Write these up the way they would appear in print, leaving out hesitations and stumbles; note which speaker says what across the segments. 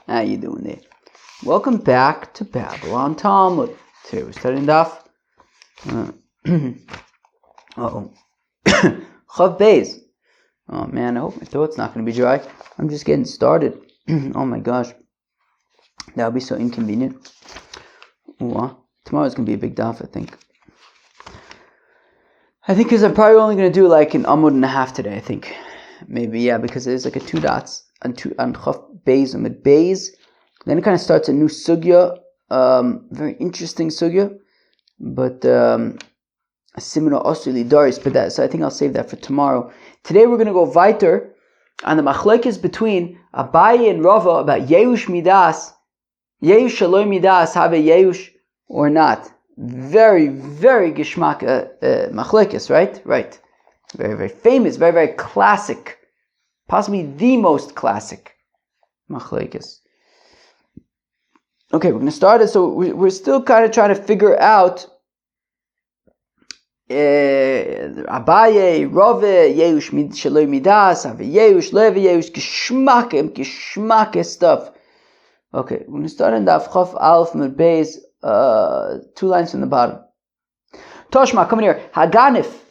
Speaker 1: How you doing there? Welcome back to Babylon Talmud. Today we're studying Daf. Uh-oh. Chav Beis. Oh man, I hope my throat's not going to be dry. I'm just getting started. Oh my gosh. That would be so inconvenient. Tomorrow's going to be a big Daf, I think. Because I'm probably only going to do like an amud and a half today, I think. Maybe, yeah, because there's like a 2 dots on Chav Beis and with Beis. Then it kind of starts a new sugya, very interesting sugya, but similar osuli doris. But so I think I'll save that for tomorrow. Today we're going to go weiter on the machlekes between Abaye and Rava about Yeush Midas, Yeush Shaloi Midas, have a Yeush or not. Very, very gishmak machlekes, right? Right. Very, very famous, very, very classic, possibly the most classic machlekes. Okay, we're going to start it. So we're still kind of trying to figure out Abaye, Rove, Yeush Shaloi Midas, Have Yeush, Leve Yeush, Geshmake stuff. Okay, we're going to start in Daf Chaf Aleph Mud Beis, 2 lines from the bottom. Toshma, come in here. Haganif.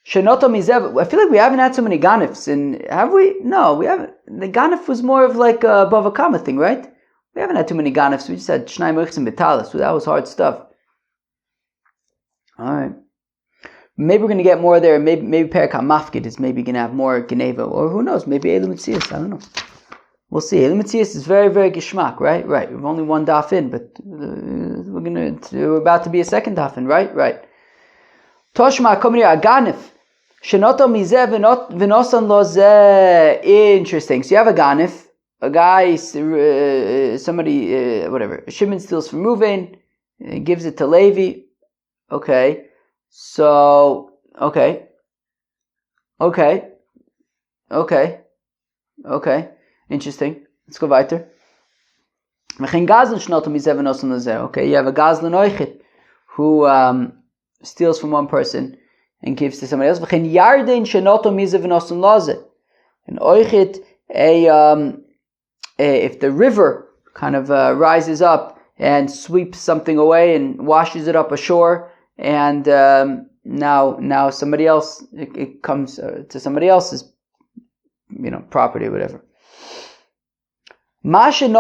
Speaker 1: Shenoto Mizev. I feel like we haven't had so many ganifs. Have we? No, we haven't. The ganif was more of like a Bava thing, right? We haven't had too many ganifs. We just had Shnai Merchs and Betalis. So that was hard stuff. Alright. Maybe we're going to get more there. Maybe Perak HaMafkid is maybe going to have more Geneva. Or who knows? Maybe BavaMetzia. I don't know. We'll see. BavaMetzia is very, very gishmak, right? Right. We've only one daf in, but we're about to be a second daf in, right? Right. Toshma, come here. Aganif. Shenoto mizeh v'nosan lo zeh. Interesting. So you have a ganif. A guy, somebody, whatever, Shimon steals from Reuven, gives it to Levi. Okay. So, okay. Interesting. Let's go weiter. Okay, you have a Gazlan Oichit who steals from one person and gives to somebody else. And Oichit, if the river kind of rises up and sweeps something away and washes it up ashore, and now somebody else, it comes to somebody else's, property or whatever. Nosin.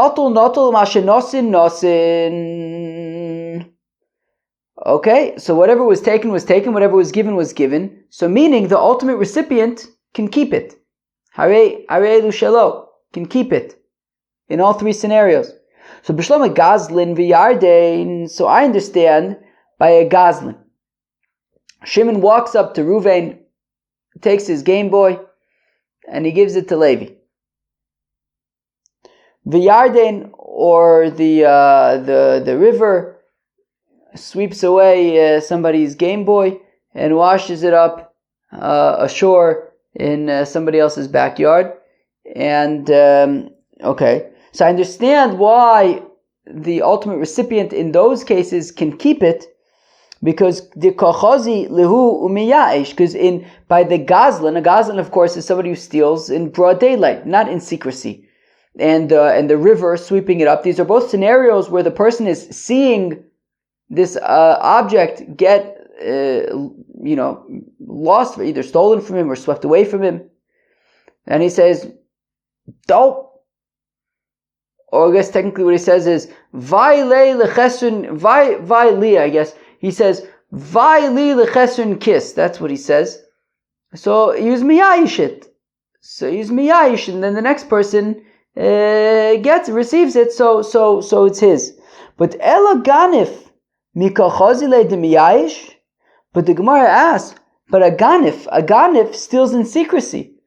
Speaker 1: Okay, so whatever was taken, whatever was given. So meaning the ultimate recipient can keep it. Hare elu shelo, can keep it. In all 3 scenarios. So B'shlom Gazlin v'Yardein. So I understand by a Gazlin. Shimon walks up to Reuven, takes his Game Boy, and he gives it to Levi. V'Yardein, or the river sweeps away somebody's Game Boy and washes it up ashore in somebody else's backyard. And okay. So I understand why the ultimate recipient in those cases can keep it, because the kochazi lehu umiya'ish, because by the gazlan, a gazlan of course is somebody who steals in broad daylight, not in secrecy, and the river sweeping it up. These are both scenarios where the person is seeing this object get lost, either stolen from him or swept away from him, and he says, "Don't." Or I guess technically what he says is, Vai li, I guess. He says, Vai li lechesun kiss. That's what he says. So use miyayish it. And then the next person receives it, so it's his. But ela ganif mikachazile de miyayish. But the Gemara asks, but a ganif steals in secrecy.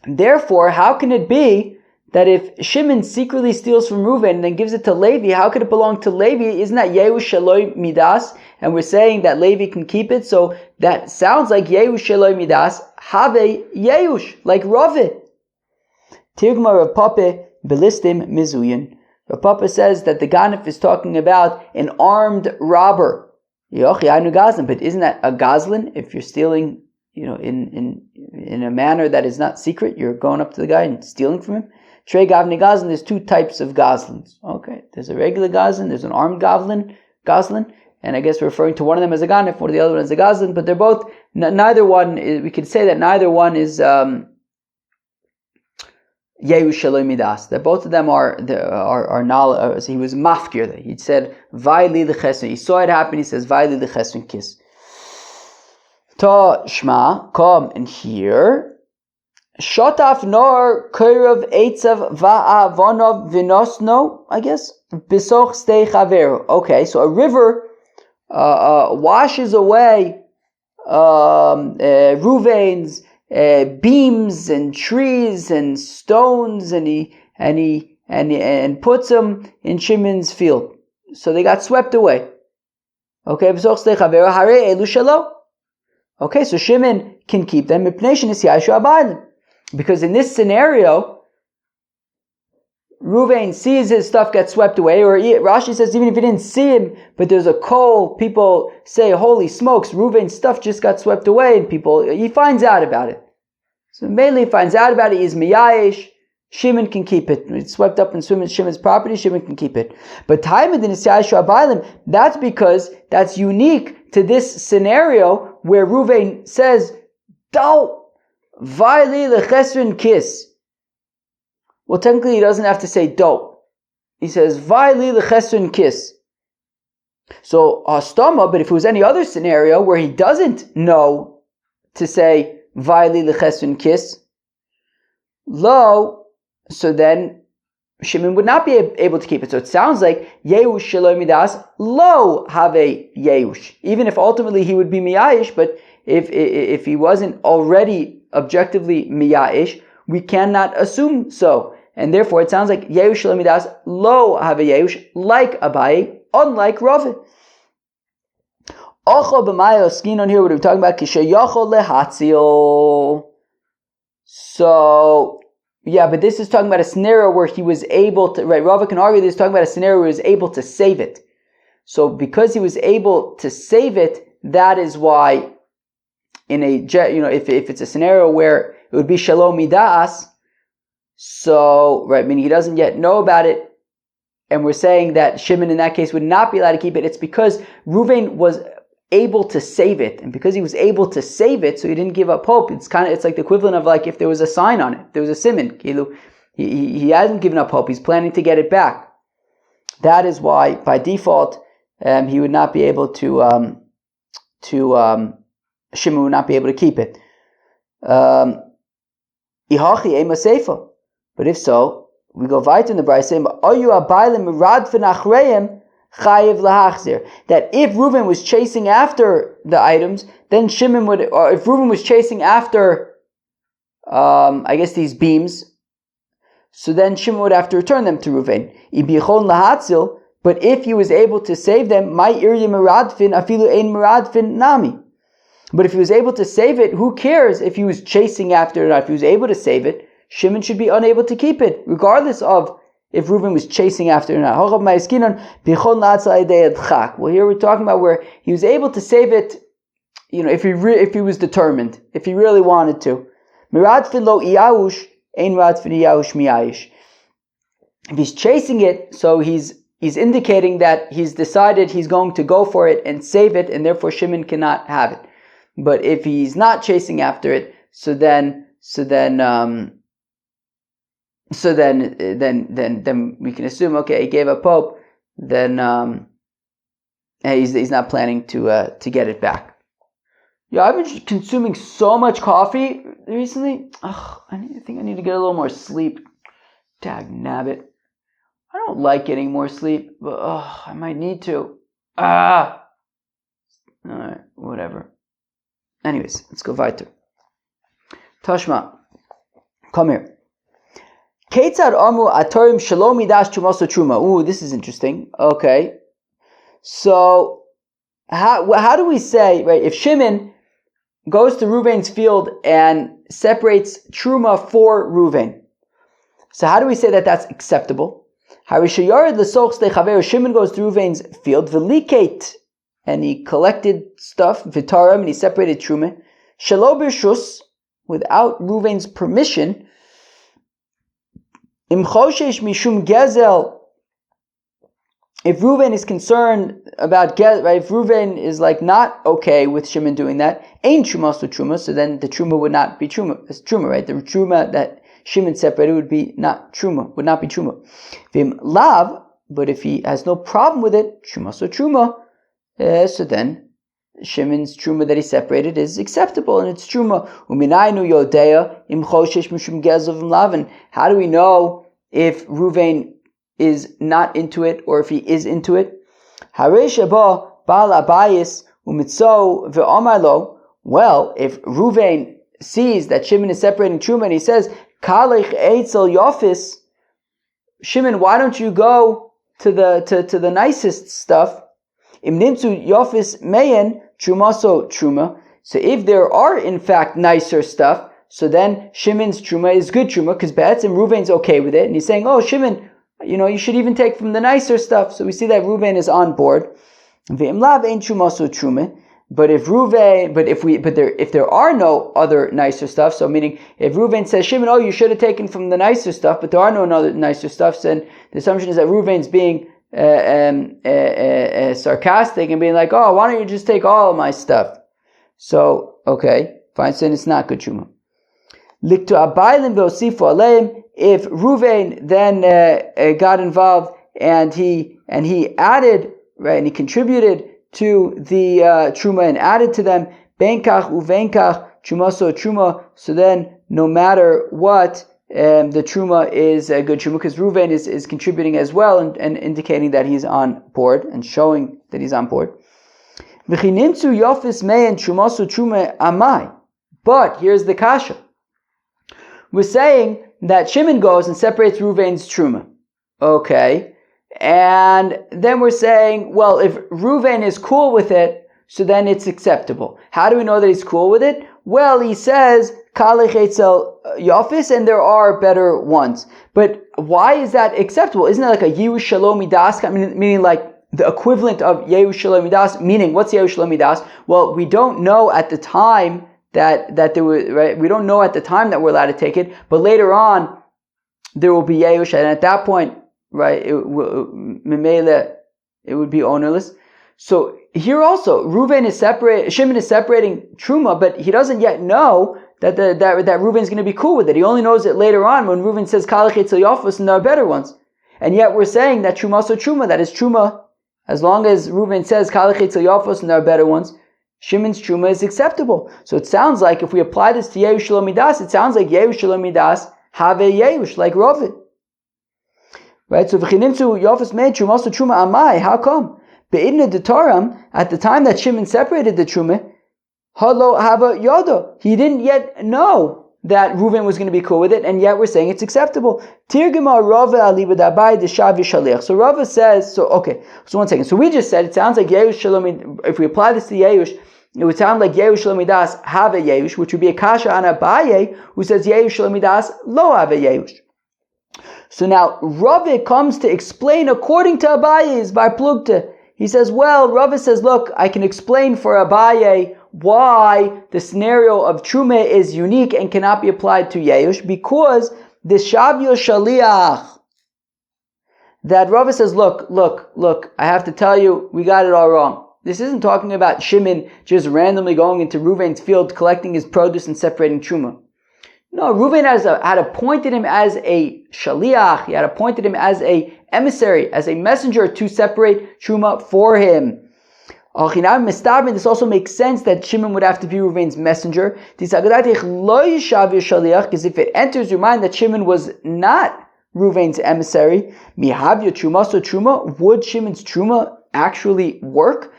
Speaker 1: Therefore, how can it be that if Shimon secretly steals from Reuven and then gives it to Levi, how could it belong to Levi? Isn't that Yeush Shaloi Midas? And we're saying that Levi can keep it, so that sounds like Yeush Shaloi Midas, Have Yeush, like Rave. Tirgma Rav Papa Belistim Mizuyin. Rav Papa says that the Ganif is talking about an armed robber. But isn't that a Gazlan? If you're stealing, in a manner that is not secret, you're going up to the guy and stealing from him. Trey Gavni Goslin, there's two types of Goslins. Okay, there's a regular Goslin, there's an armed Goslin, and I guess we're referring to one of them as a Ganef, or the other one as a Goslin, but they're both, neither one, we could say that neither one is Yehush Shalom Midas, that both of them are knowledge. He was mafkir. He said, Vaili l'chesron. He saw it happen, he says, Vaili l'chesron kiss. Ta shma, come and hear. Shotaf nor Kairav Eitzav Va'avonov Vinosno, I guess. Bisoch Stei Chaveru. Okay, so a river washes away Ruvain's beams and trees and stones, and puts them in Shimon's field. So they got swept away. Okay, Bisoch Stei Chaveru Hare Elu Shalo. Okay, so Shimon can keep them. Because in this scenario, Ruvain sees his stuff get swept away, or Rashi says even if he didn't see him, but there's a coal, people say, holy smokes, Ruvain's stuff just got swept away, and he finds out about it. So mainly he finds out about it, he's miyayish, Shimon can keep it. It's swept up in Shimon's property, Shimon can keep it. But that's because that's unique to this scenario where Ruvain says, don't Vaili l'chesron kiss. Well, technically he doesn't have to say don't. He says Vaili l'chesron kiss. So hastama, but if it was any other scenario where he doesn't know to say Vaili l'chesron kiss, lo, so then Shimon would not be able to keep it. So it sounds like Yehush Shalom Midas lo have Yehush. Even if ultimately he would be miyayish, but if he wasn't already objectively miyayish, we cannot assume so. And therefore it sounds like Yehush Shalom Midas lo have Yehush, like Abaye, unlike Rav. Ocho b'mayo skin on here, what are we talking about? Kishayocho lehatzil. So, yeah, but this is talking about a scenario where he was able to, right, Rava can argue this is talking about a scenario where he was able to save it. So because he was able to save it, that is why in a, if it's a scenario where it would be Shalom Midas, so, right, meaning he doesn't yet know about it, and we're saying that Shimon in that case would not be allowed to keep it, it's because Ruvain was able to save it, and because he was able to save it, so he didn't give up hope. It's like the equivalent of like if there was a sign on it, there was a siman. He hasn't given up hope. He's planning to get it back. That is why, by default, he would not be able to Shimon would not be able to keep it. But if so, we go weiter in the Brayso saying, that if Reuven was chasing after the items, then Shimon would, or if Reuven was chasing after, I guess these beams, so then Shimon would have to return them to Reuven. But if he was able to save them, but if he was able to save it, who cares if he was chasing after it or not? If he was able to save it, Shimon should be unable to keep it, regardless of if Reuven was chasing after it or not. Well, here we're talking about where he was able to save it, if he was determined, if he really wanted to. If he's chasing it, so he's indicating that he's decided he's going to go for it and save it, and therefore Shimon cannot have it. But if he's not chasing after it, so then we can assume, okay, he gave up hope. Then he's not planning to get it back. Yeah, I've been consuming so much coffee recently. I think I need to get a little more sleep. Dag nabbit. I don't like getting more sleep, but I might need to. Alright, whatever. Anyways, let's go weiter. Tashma, come here. Ketzad amu atorim shalomi dash chumaso truma. Ooh, this is interesting. Okay, so how do we say, right? If Shimon goes to Reuven's field and separates truma for Reuven, so how do we say that that's acceptable? Shimon goes to Reuven's field, v'liket, and he collected stuff, vitaram, and he separated truma, shelo b'rshus, without Reuven's permission. Im choshesh mishum gezel. If Reuven is concerned about right? If Reuven is like not okay with Shimon doing that, ain't truma so truma. So then the truma would not be truma. It's truma, right? The truma that Shimon separated would be not truma. Would not be truma. Vim lav. But if he has no problem with it, truma so truma. So then Shimon's truma that he separated is acceptable, and it's truma. Uminaynu yodea im choshesh mishum gezel vim lav. How do we know if Reuven is not into it or if he is into it? Well, if Reuven sees that Shimon is separating truma and he says, Kalech eitzel yofis, Shimon, why don't you go to the nicest stuff? Im nimtzu yofis meyen trumaso truma. So if there are in fact nicer stuff, so then Shimon's truma is good truma, because Be'etzim Reuven's okay with it, and he's saying, oh Shimon, you should even take from the nicer stuff. So we see that Reuven is on board. Ve'im lav ein trumaso truma. But if there are no other nicer stuff, so meaning if Reuven says, Shimon, oh, you should have taken from the nicer stuff, but there are no other nicer stuff, then the assumption is that Reuven's being sarcastic and being like, oh, why don't you just take all of my stuff? So, okay, fine, so it's not good truma. Liktu abaylim ve'osifu aleim. If Reuven then got involved and he added, right, and he contributed to the truma and added to them, benkach uvenkach trumaso truma. So then, no matter what, the truma is a good truma, because Reuven is contributing as well and indicating that he's on board and showing that he's on board. V'chinintu yofis me'en trumaso truma amai. But here's the kasha. We're saying that Shimon goes and separates Reuven's truma. Okay. And then we're saying, well, if Reuven is cool with it, so then it's acceptable. How do we know that he's cool with it? Well, he says, Kalech etzel yofis, and there are better ones. But why is that acceptable? Isn't that like a Yehu Shalom Midas, meaning like the equivalent of Yehu Shalom Midas? Meaning, what's Yehu Shalom Midas? Well, we don't know at the time that there was, right? We don't know at the time that we're allowed to take it, but later on there will be Yehush, and at that point, right, it would be ownerless. So here also, Shimon is separating truma, but he doesn't yet know that Reuven's going to be cool with it. He only knows it later on when Reuven says Kalech etzel yofos, and there are better ones. And yet we're saying that truma so truma, that is truma, as long as Reuven says Kalech etzel yofos, and there are better ones, Shimon's truma is acceptable. So it sounds like if we apply this to Yehush Shalom Midas, it sounds like Yehush Shalom Midas have a Yehush, like Ravid. Right? So v'chinimtzu yofis mei truma also truma amai. How come? Be'idna detaram, at the time that Shimon separated the truma, halo hava yodo. He didn't yet know that Reuven was going to be cool with it, and yet we're saying it's acceptable. Tirgima Rava ali b'dabai deshav yishaliach. So Rava says, so one second. So we just said it sounds like Yehush Shalom. If we apply this to Yehush, it would sound like Yehush Shalom Midas have a Yehush, which would be a kasha on Abaye, who says Yehush Shalom Midas lo have a Yehush. So now Rava comes to explain according to Abaye's by plugta. He says, well, Rava says, look, I can explain for Abaye why the scenario of Truma is unique and cannot be applied to Yehush, because the Shavyo Shaliach, that Rava says, look, I have to tell you, we got it all wrong. This isn't talking about Shimon just randomly going into Reuven's field, collecting his produce and separating Truma. No, Reuven had appointed him as a shaliach. He had appointed him as a emissary, as a messenger to separate Truma for him. This also makes sense that Shimon would have to be Reuven's messenger. Because if it enters your mind that Shimon was not Reuven's emissary, would Shimon's Truma actually work?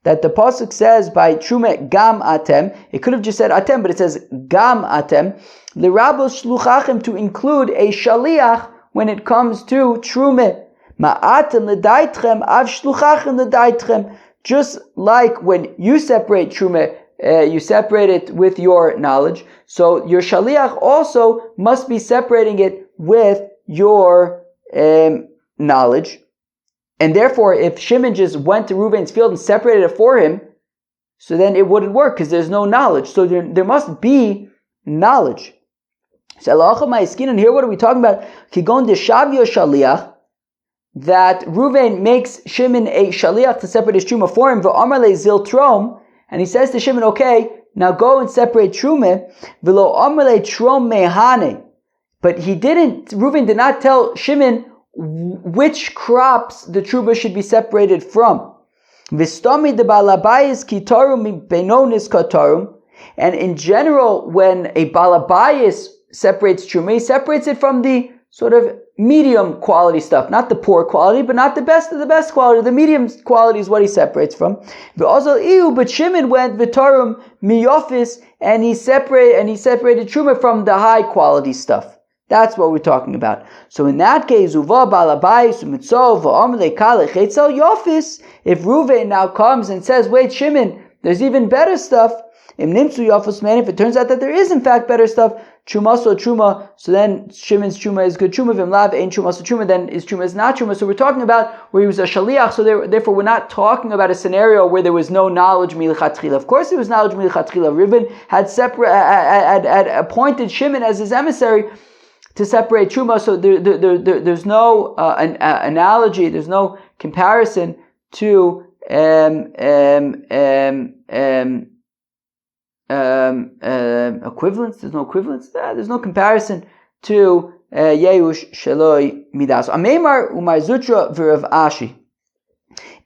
Speaker 1: That the pasuk says by Truma gam atem, it could have just said atem, but it says gam atem, l'rabos shluchachim, to include a shaliach when it comes to Truma. Ma'atem l'daitchem av shluchachim l'daitchem. Just like when you separate Truma, you separate it with your knowledge. So your shaliach also must be separating it with your knowledge. And therefore, if Shimon just went to Reuven's field and separated it for him, so then it wouldn't work because there's no knowledge. So there must be knowledge. And here, what are we talking about? Kigon deshavio shaliach, that Reuven makes Shimon a shaliach to separate his truma for him. V'amar le zil trom, and he says to Shimon, okay, now go and separate truma. V'lo amar le trom mehane, but Reuven did not tell Shimon which crops the truma should be separated from. V'stomi de balabayis kitarum benonis katarum, and in general, when a balabayis separates truma, he separates it from the sort of medium quality stuff, not the poor quality, but not the best of the best quality. The medium quality is what he separates from. But Shimon went v'tarum miyofis, and he separated truma from the high quality stuff. That's what we're talking about. So in that case, uva balabayis umitzov v'amle kale chetzel yofis. If Reuven now comes and says, "Wait, Shimon, there's even better stuff." Im nimtzu yofis man. If it turns out that there is in fact better stuff, truma so truma. So then Shimon's truma is good truma. V'im lav ain't truma so truma. Then his truma is not truma. So we're talking about where he was a shaliach. So therefore, we're not talking about a scenario where there was no knowledge milichatchila. Of course, there was knowledge milichatchila. Reuven had appointed Shimon as his emissary to separate truma, so there's no analogy, there's no comparison to equivalence. There's no equivalence. There's no comparison to Yeush Sheloi Midas. Ameimar Umar Zutra v'Rav Ashi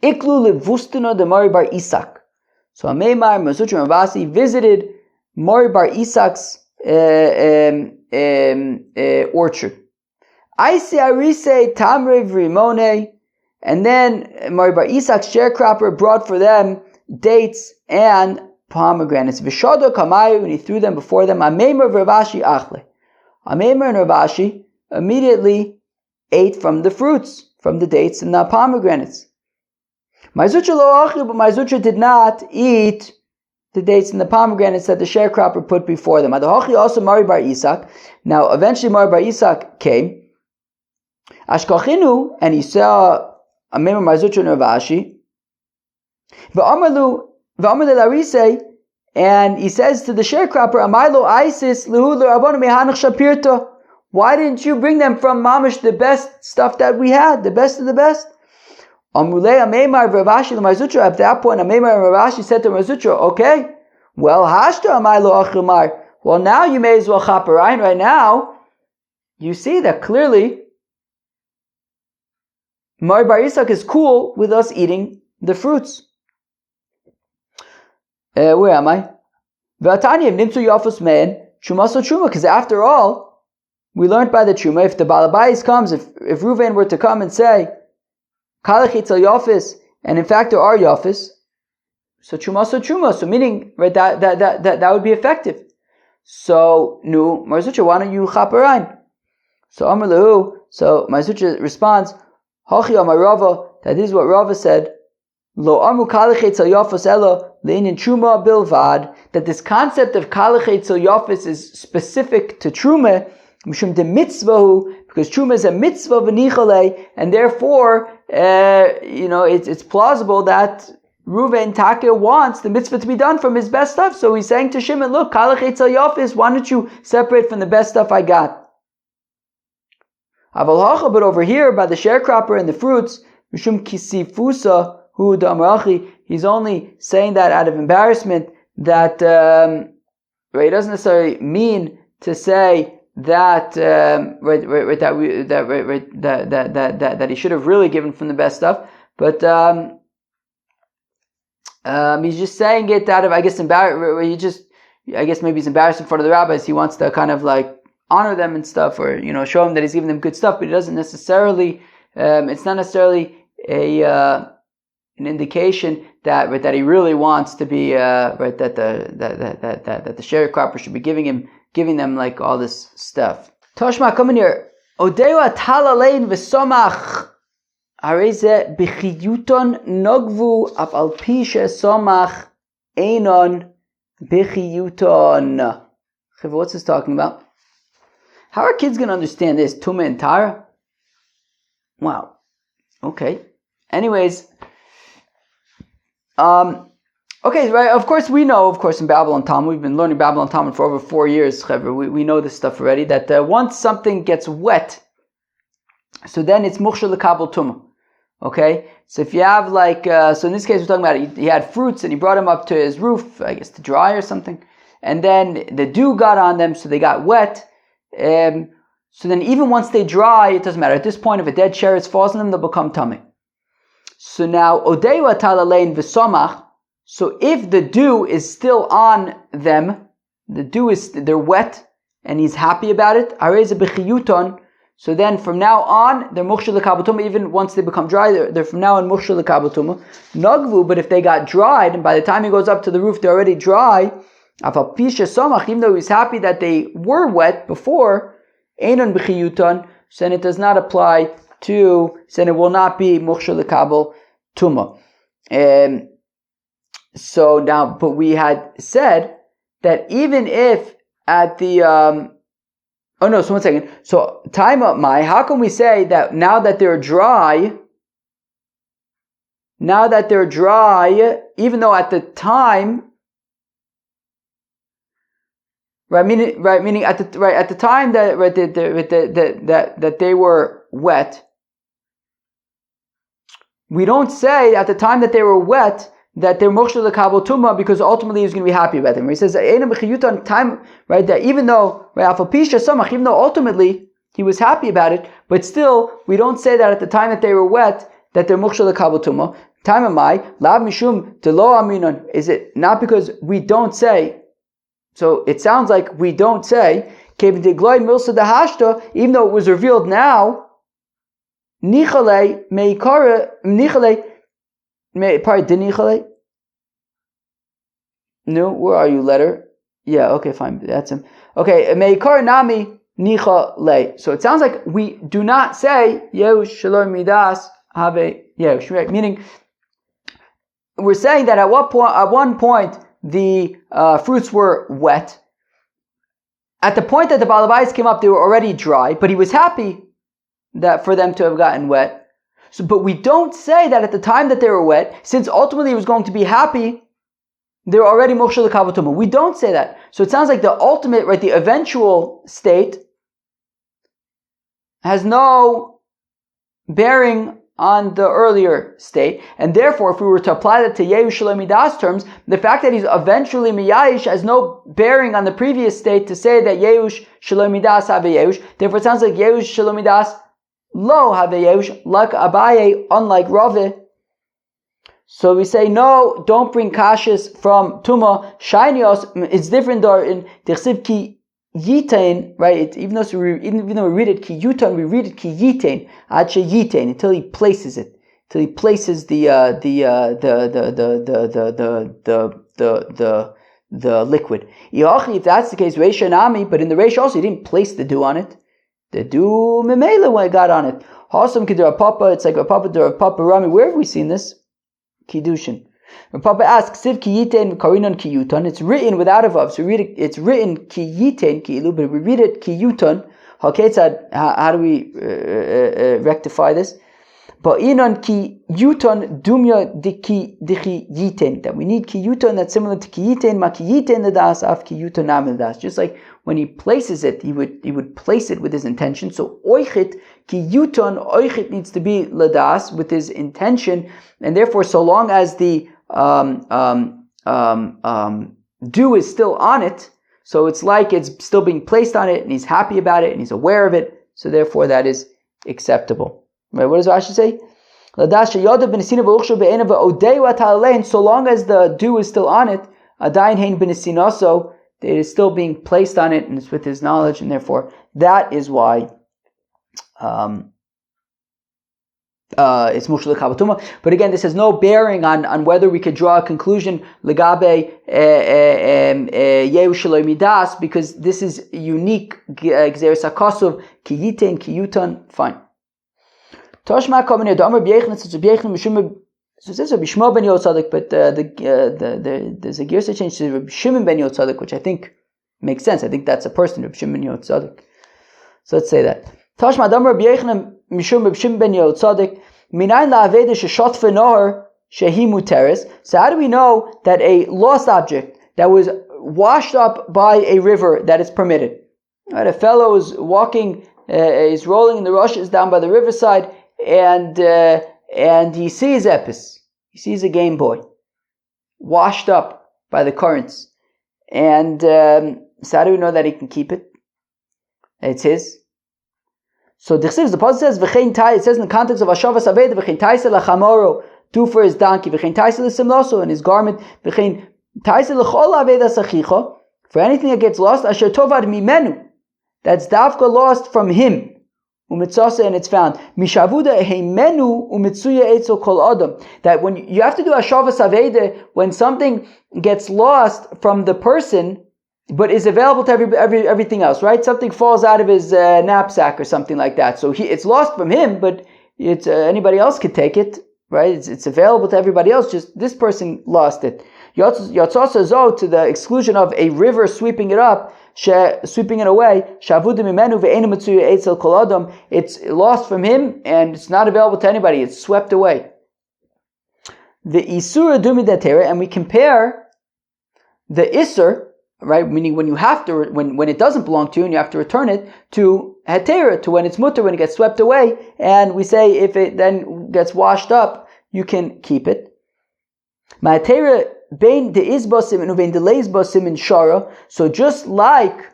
Speaker 1: Iklu levustino de Mori Bar Isak. So Ameimar Mazutra and Rav Ashi visited Mori Bar Isak's orchard. Aise Arise Tamre Vrimone, and then Mori Bar Isak's sharecropper brought for them dates and pomegranates. Vishodo Kamayu, and he threw them before them. Ameimer Rav Ashi Achle. Ameimer and Rav Ashi immediately ate from the fruits, from the dates and the pomegranates. Maizutra lo achlu, but Maizutra did not eat the dates and the pomegranates that the sharecropper put before them. Adahachi also Mari Bar Isak. Now, eventually Mari Bar Isak came. Ashkachinu, and he saw Ameimer Maizutra and Rav Ashi. V'amarlu Larise, and he says to the sharecropper, Amaylo Isis Luhu L'Rabonu Mehanach Shapirta. Why didn't you bring them from Mamish, the best stuff that we had, the best of the best? Amrulei Ameimar Ravashi L'Marzutra. At that point, Ameimar and Ravashi said to Marzutra, okay, well, Hashta Amaylo Achumar. Well, now you may as well chaparayin. Right now, you see that clearly Mari Bar Isak is cool with us eating the fruits. Where am I? Because after all, we learned by the Truma, if the Balabais comes, if Reuven were to come and say, Kalachitz al Yofis, and in fact there are Yofis, so Truma, so meaning, right, that would be effective. So, nu, Marzucha, why don't you chaparayin? So Amar Lehu, so Marzucha responds, Hochi Amar Rava, that is what Rava said, Lo amu kalachetz al yofis ela leinin truma bilvad, that this concept of kalachetz al yofis is specific to truma, mishum de mitzvahu, because truma is a mitzvah v'nichale, and therefore, it's plausible that Reuven Taka wants the mitzvah to be done from his best stuff. So he's saying to Shimon, look, kalachetz al yofis, why don't you separate from the best stuff I got? Aval hacha, but over here by the sharecropper and the fruits, mishum kisifusa. He's only saying that out of embarrassment, that he doesn't necessarily mean to say that that he should have really given from the best stuff, but he's just saying it out of, I guess, maybe he's embarrassed in front of the rabbis. He wants to kind of like honor them and stuff, or show them that he's giving them good stuff, but he doesn't necessarily. It's not necessarily an indication that he really wants to be that the sharecropper should be giving them like all this stuff. Toshma, come in here. Odeu atalalein v'somach hareze b'chiyuton nogvu af al pi she'somach einon b'chiyuton. What's this talking about? How are kids going to understand this? Tuma and Tara? Wow. Okay. Anyways, Okay, right. Of course, we know. Of course, in Babylon Talmud, we've been learning Babylon Talmud for over 4 years. We know this stuff already. That once something gets wet, so then it's mukhshel lekabel tumah. Okay, so if you have so in this case we're talking about he had fruits and he brought them up to his roof, I guess to dry or something, and then the dew got on them, so they got wet. So then even once they dry, it doesn't matter. At this point, if a dead sheretz falls on them, they'll become tamei. So now odeu atalalein v'samach. So if the dew is still on them, they're wet, and he's happy about it. Areze b'chiyuton. So then from now on, they're mukhshel lekabel tumah. Even once they become dry, they're from now on mukhshel lekabel tumah. Nagvu, but if they got dried, and by the time he goes up to the roof, they're already dry. Afal pisha samach, even though he's happy that they were wet before, einon b'chiyuton. So then it does not apply to. So then it will not be mukhshel lekabel tumah. So now, but we had said that even if at the so 1 second. So time up how can we say that now that they're dry, even though at the time, meaning at the time that they were wet, we don't say at the time that they were wet that they're mukhshel lekabel tumah, because ultimately he's going to be happy about them. He says time, right? That even though even though ultimately he was happy about it, but still we don't say that at the time that they were wet that they're mukhshel lekabel tumah. Time am I lav mishum delo aminon? Is it not because we don't say? So it sounds like we don't say even though it was revealed now. Nichale meikara nichale. No, where are you, letter? Yeah, okay, fine. That's him. Okay, meikar nami nichale. So it sounds like we do not say Yehush Shalom Midas Have Yehush, right? Meaning we're saying that at one point the fruits were wet. At the point that the Balabais came up, they were already dry, but he was happy that for them to have gotten wet. So, but we don't say that at the time that they were wet, since ultimately he was going to be happy, they're already mukhshel lekabel tumah. We don't say that. So it sounds like the ultimate, right, the eventual state has no bearing on the earlier state, and therefore, if we were to apply that to Yehush Shalom Midas terms, the fact that he's eventually miyayish has no bearing on the previous state to say that Yehush Shalom Midas have a Yehush. Therefore, it sounds like Yehush Shalom Midas lo have a Yehush, like Abaye, unlike Rave. So we say, no, don't bring kashas from Tuma. Shainios, it's different though in Tichsiv ki Yitain, right? Even though we read it ki yutan, we read it ki yitain, ache yitain, until he places it, till he places the liquid. If that's the case, Reish Nami, but in the Reish also he didn't place the dew on it. The dew memela when it got on it. Hasam kidra papa, it's like a papa der papa rami. Where have we seen this? Kiddushin. When Papa asks, Siv ki yitain karinon ki yutan, it's written without a vav. So we read it, it's written ki yitain ki ilu, but we read it ki yutan. How do we rectify this? But inon ki yutan dumya diki yitain. That we need ki yutan that's similar to ki yitain, ma ki yitain the das af ki yutan nam the das. Just like when he places it, he would place it with his intention. So oichit ki yutan, oichit needs to be ladas with his intention, and therefore, so long as the dew is still on it, so it's like it's still being placed on it, and he's happy about it, and he's aware of it, so therefore that is acceptable. Right? What does Rashi say? So long as the dew is still on it, so it is still being placed on it, and it's with his knowledge, and therefore that is why it's mukhshel lekabel tumah. But again, this has no bearing on whether we could draw a conclusion legabe Yehush Shalom Midas, because this is unique gzeres hakasuv ki yitain ki yutan. Fine. Toshma kamen yadamar b'yechnet such b'yechnet mishum. So it says Rabbi Shmuel ben Yotzadik, but there's a girsa change to Rabbi Shimon ben Yotzadik, which I think makes sense. I think that's a person, Rabbi Shimon ben Yotzadik. So let's say that. Tashma damar b'yechnet mishum Rabbi Shimon ben Yotzadik minayin la'aveda sheshot fenohar shehi muteres. So how do we know that a lost object that was washed up by a river that is permitted? Right, a fellow is walking, is rolling in the rushes down by the riverside, and he sees Epis. He sees a Game Boy washed up by the currents. And so how do we know that he can keep it? It's his. So the Pasuk says, V'chein tai, it says in the context of Ashavas Aveda, V'chein taisa lachamoro, do for his donkey, V'chein taisa l'simloso, in his garment, V'chein taisa l'chol aveda sachicha, for anything that gets lost, Asher tovad mimenu, that's dafka lost from him, umitzasa, and it's found. Mishavuda heimenu umitzuya etzel kol adam, that when you have to do Ashavas Aveda, when something gets lost from the person, but is available to everything else, right? Something falls out of his knapsack or something like that. So it's lost from him, but it's anybody else could take it, right? It's available to everybody else. Just this person lost it. Yatzasa zo, to the exclusion of a river sweeping it up, sweeping it away. Shavudim imenu ve'enu mitzuya etzel kol adam. It's lost from him and it's not available to anybody. It's swept away. The isura dumi datera, and we compare the isur, right, meaning when you have to, when it doesn't belong to you and you have to return it, to hetera, to when it's mutter, when it gets swept away, and we say if it then gets washed up, you can keep it. Ma'atera bein de izbasim and uvein de leizbasim in shara. So just like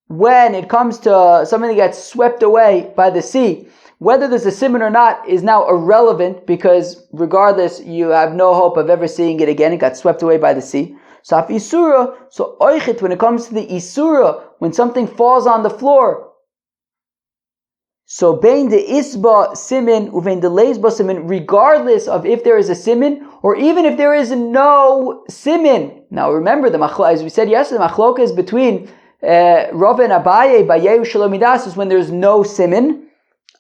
Speaker 1: when it comes to something that gets swept away by the sea, whether there's a simon or not is now irrelevant, because regardless, you have no hope of ever seeing it again. It got swept away by the sea. So isura, so oichit, when it comes to the isura, when something falls on the floor, so bein de isba simin uvein de leizba simin, regardless of if there is a simin or even if there is no simin. Now remember, as we said yesterday, the machloka is between Rav and Abaye by Yehu Shalom Midas is when there's no simin.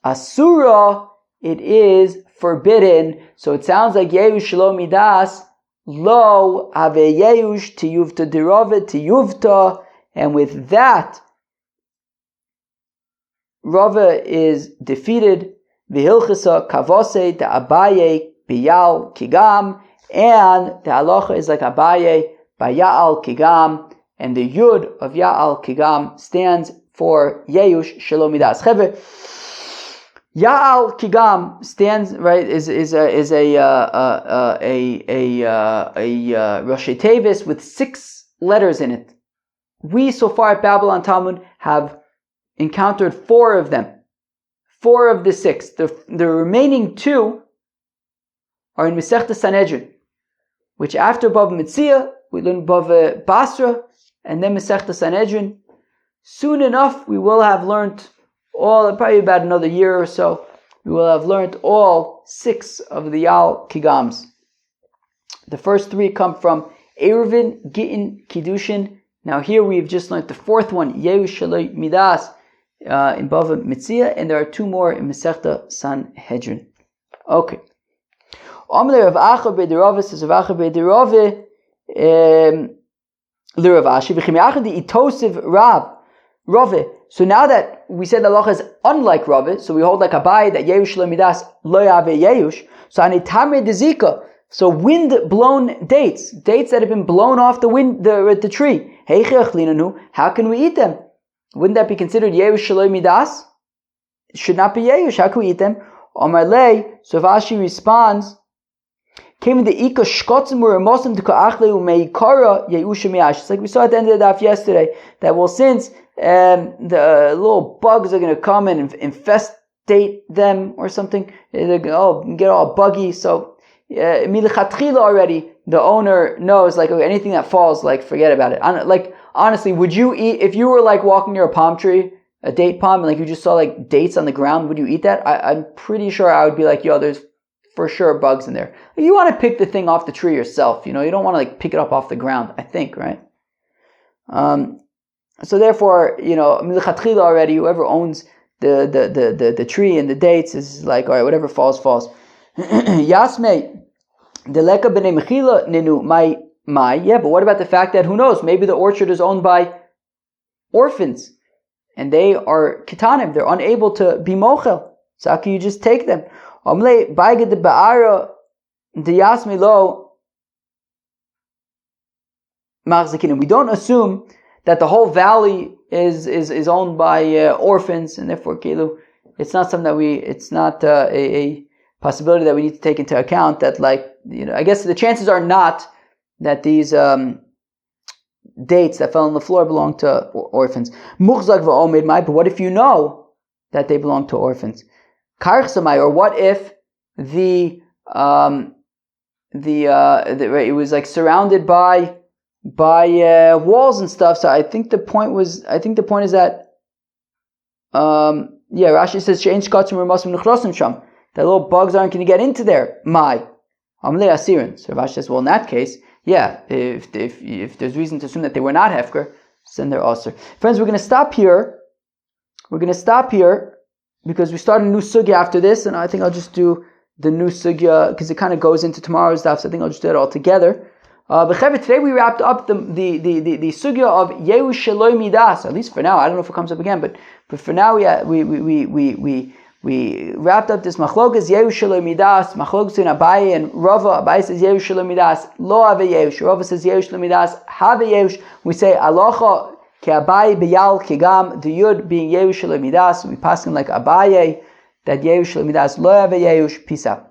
Speaker 1: Asura, it is forbidden. So it sounds like Yehu Shalom Midas, lo aveyeush tiyuvta dirove tiyuvta, and with that, Rava is defeated. V'hilchasa kavose the Abaye biyal kigam, and the halacha is like Abaye bayal kigam, and the yud of ya'al kigam stands for Yeush Shalom Midas. Ya'al Kigam stands, right, is a Rashi Tevis with 6 letters in it. We so far at Babylon Talmud have encountered 4 of them. 4 of the 6. The remaining 2 are in Masechta Sanhedrin, which after BavaMetzia we learn Bava Basra and then Masechta Sanhedrin. Soon enough we will have learned all, probably about another year or so, we will have learned all 6 of the Yal Kigams. The first 3 come from Eruvin, Gittin, Kiddushin. Now here we've just learned the 4th one, Yehu Shalom Midas, in BavaMetzia, and there are 2 more in Masechta Sanhedrin. Okay. Amle Rav Acha B'Derove says Rav Acha B'Derove L'Rav Ashi V'chim Yachad Di Itosiv Rave. So now that we said the halacha is unlike Rave, so we hold like Abaye that Yehush Shalom Midas lo yave Yehush. So anitamre dezika, so wind blown dates that have been blown off the tree. How can we eat them? Wouldn't that be considered Yehush Shalom Midas? It should not be Yehush. How can we eat them? Omar lei. So Rashi responds, came in the Ika Shkotzim were Muslim to Ka'achle Umeikara Yehusha Miyash. It's like we saw at the end of the daf yesterday, that well, since the little bugs are going to come and infestate them or something, they're going to get all buggy. So milichatchila already, the owner knows, like, okay, anything that falls, like, forget about it. Like, honestly, would you eat, if you were like walking near a palm tree, a date palm, and like you just saw like dates on the ground, would you eat that? I'm pretty sure I would be like, yo, there's for sure bugs in there. You want to pick the thing off the tree yourself, you know, you don't want to like pick it up off the ground, I think, right? So therefore, you know, milichatchila already, whoever owns the tree and the dates is like, all right, whatever falls. Yasme, deleka b'nei mechila ninu my. Yeah, but what about the fact that, who knows, maybe the orchard is owned by orphans and they are ketanim, they're unable to be mochel. So how can you just take them? Amle baiged ba'ara Diyasmi lo machzikin. We don't assume that the whole valley is owned by orphans, and therefore it's not something that it's not a possibility that we need to take into account. That I guess the chances are not that these dates that fell on the floor belong to orphans. Muchzak v'omid mai. But what if you know that they belong to orphans? Karch samai. Or what if it was like surrounded by walls and stuff. So I think the point is that Rashi says that little bugs aren't going to get into there. So Rashi says, well, in that case, if there's reason to assume that they were not hefker, then they're also. Friends, we're going to stop here. Because we start a new sugya after this, and I think I'll just do the new sugya because it kind of goes into tomorrow's daf. So I think I'll just do it all together. But today we wrapped up the sugya of Yehu Shaloi Midas. At least for now, I don't know if it comes up again, but for now we wrapped up this machlokas Yehu Shaloi Midas. Machlokas in Abaye and Rava. Abaye says Yehu Shaloi Midas lo have Yehush. Rava says Yehu Shaloi Midas have Yehush. We say Alocha ke Abaye beyal kegam. The yud being Yehu Shaloi Midas. We pass him like Abaye that Yehu Shaloi Midas lo have Yehush. Peace out.